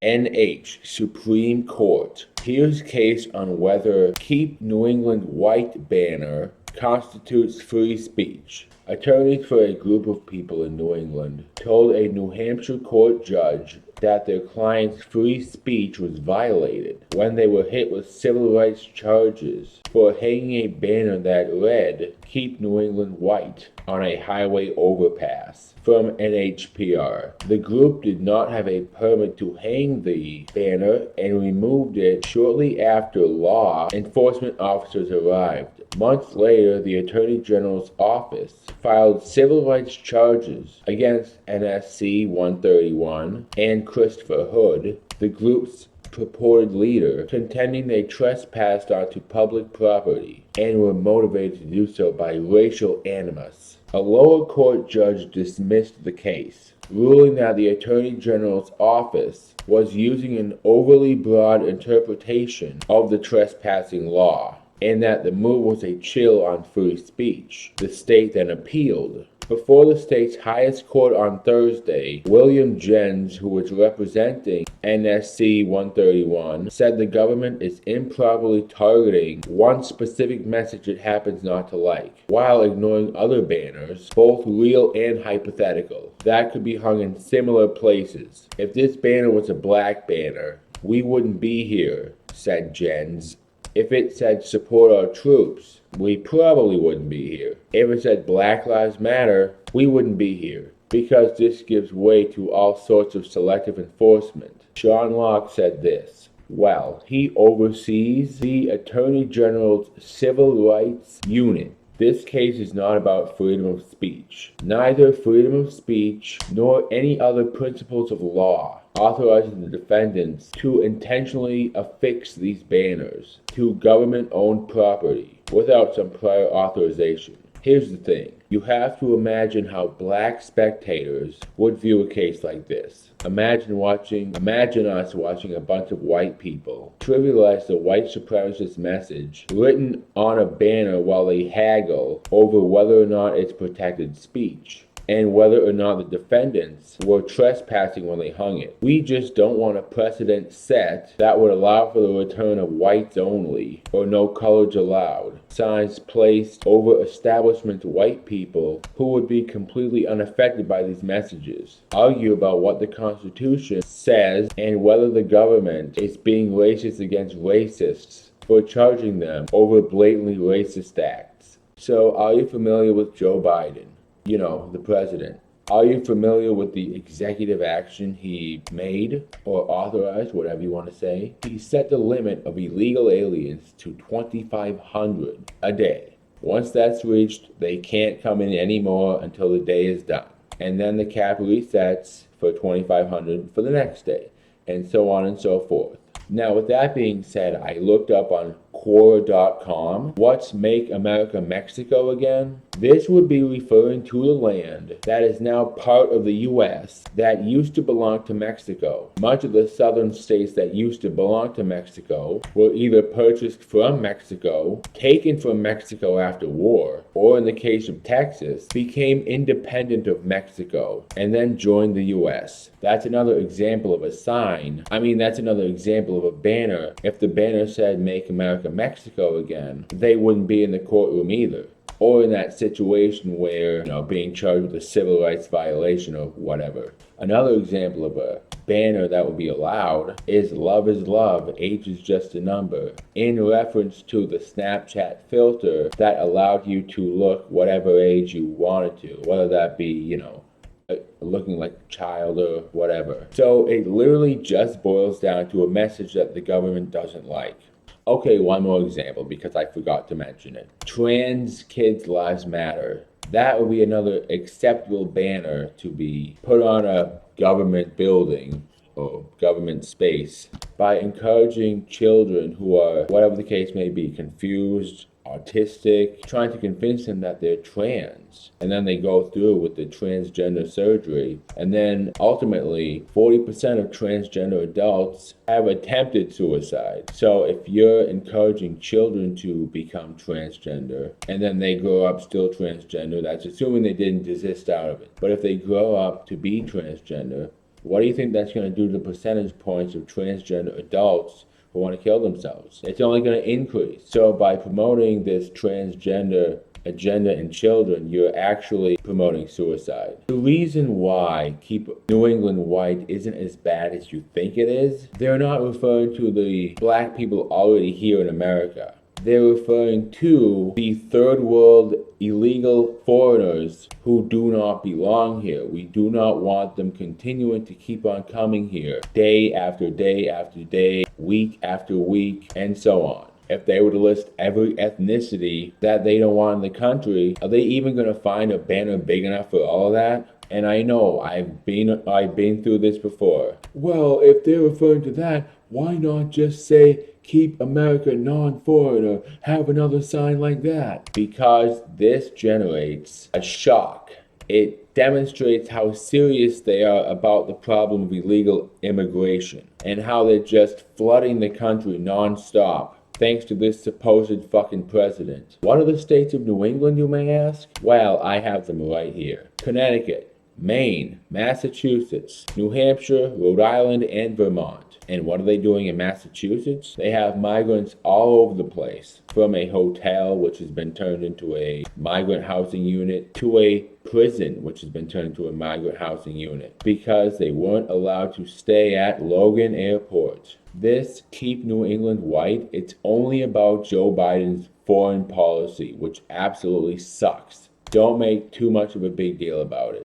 NH Supreme Court hears case on whether Keep New England White banner constitutes free speech. Attorneys for a group of people in New England told a New Hampshire court judge that their client's free speech was violated when they were hit with civil rights charges for hanging a banner that read, "Keep New England White," on a highway overpass from NHPR. The group did not have a permit to hang the banner and removed it shortly after law enforcement officers arrived. Months later, the Attorney General's office filed civil rights charges against NSC 131 and Christopher Hood, the group's purported leader, contending they trespassed onto public property and were motivated to do so by racial animus. A lower court judge dismissed the case, ruling that the Attorney General's office was using an overly broad interpretation of the trespassing law, and that the move was a chill on free speech. The state then appealed. Before the state's highest court on Thursday, William Jens, who was representing NSC 131, said the government is improperly targeting one specific message it happens not to like, while ignoring other banners, both real and hypothetical, that could be hung in similar places. If this banner was a black banner, we wouldn't be here, said Jens. If it said support our troops, we probably wouldn't be here. If it said Black Lives Matter, we wouldn't be here, because this gives way to all sorts of selective enforcement. Sean Locke said this, well, he oversees the Attorney General's Civil Rights Unit. This case is not about freedom of speech. Neither freedom of speech nor any other principles of law authorizes the defendants to intentionally affix these banners to government-owned property without some prior authorization. Here's the thing. You have to imagine how black spectators would view a case like this. Imagine us watching a bunch of white people trivialize the white supremacist message written on a banner while they haggle over whether or not it's protected speech, and whether or not the defendants were trespassing when they hung it. We just don't want a precedent set that would allow for the return of whites only, or no colors allowed, signs placed over establishment white people who would be completely unaffected by these messages. Argue about what the Constitution says and whether the government is being racist against racists for charging them over blatantly racist acts. So, are you familiar with Joe Biden? You know, the president. Are you familiar with the executive action he made or authorized, whatever you want to say? He set the limit of illegal aliens to 2,500 a day. Once that's reached, they can't come in anymore until the day is done. And then the cap resets for 2,500 for the next day, and so on and so forth. Now, with that being said, I looked up on Quora.com, what's Make America Mexico again? This would be referring to the land that is now part of the U.S. that used to belong to Mexico. Much of the southern states that used to belong to Mexico were either purchased from Mexico, taken from Mexico after war, or in the case of Texas, became independent of Mexico and then joined the U.S. That's another example of a sign. That's another example of a banner. If the banner said Make America Mexico again, they wouldn't be in the courtroom either. Or in that situation where, being charged with a civil rights violation or whatever. Another example of a banner that would be allowed is love is love, age is just a number, in reference to the Snapchat filter that allowed you to look whatever age you wanted to, whether that be, looking like a child or whatever. So it literally just boils down to a message that the government doesn't like. Okay, one more example because I forgot to mention it. Trans kids' lives matter. That would be another acceptable banner to be put on a government building or government space by encouraging children who are, whatever the case may be, confused, autistic, trying to convince them that they're trans. And then they go through with the transgender surgery. And then ultimately, 40% of transgender adults have attempted suicide. So if you're encouraging children to become transgender, and then they grow up still transgender, that's assuming they didn't desist out of it. But if they grow up to be transgender, what do you think that's going to do to the percentage points of transgender adults who want to kill themselves? It's only going to increase. So by promoting this transgender agenda in children, you're actually promoting suicide. The reason why Keep New England White isn't as bad as you think it is, they're not referring to the black people already here in America. They're referring to the third world illegal foreigners who do not belong here. We do not want them continuing to keep on coming here day after day after day, week after week, and so on. If they were to list every ethnicity that they don't want in the country, are they even going to find a banner big enough for all of that? And I know I've been through this before. Well, if they're referring to that, why not just say keep America non-foreigner, have another sign like that? Because this generates a shock. It demonstrates how serious they are about the problem of illegal immigration and how they're just flooding the country non-stop thanks to this supposed fucking president. What are the states of New England, you may ask? Well, I have them right here. Connecticut, Maine, Massachusetts, New Hampshire, Rhode Island, and Vermont. And what are they doing in Massachusetts? They have migrants all over the place, from a hotel, which has been turned into a migrant housing unit, to a prison, which has been turned into a migrant housing unit, because they weren't allowed to stay at Logan Airport. This Keep New England White, it's only about Joe Biden's foreign policy, which absolutely sucks. Don't make too much of a big deal about it.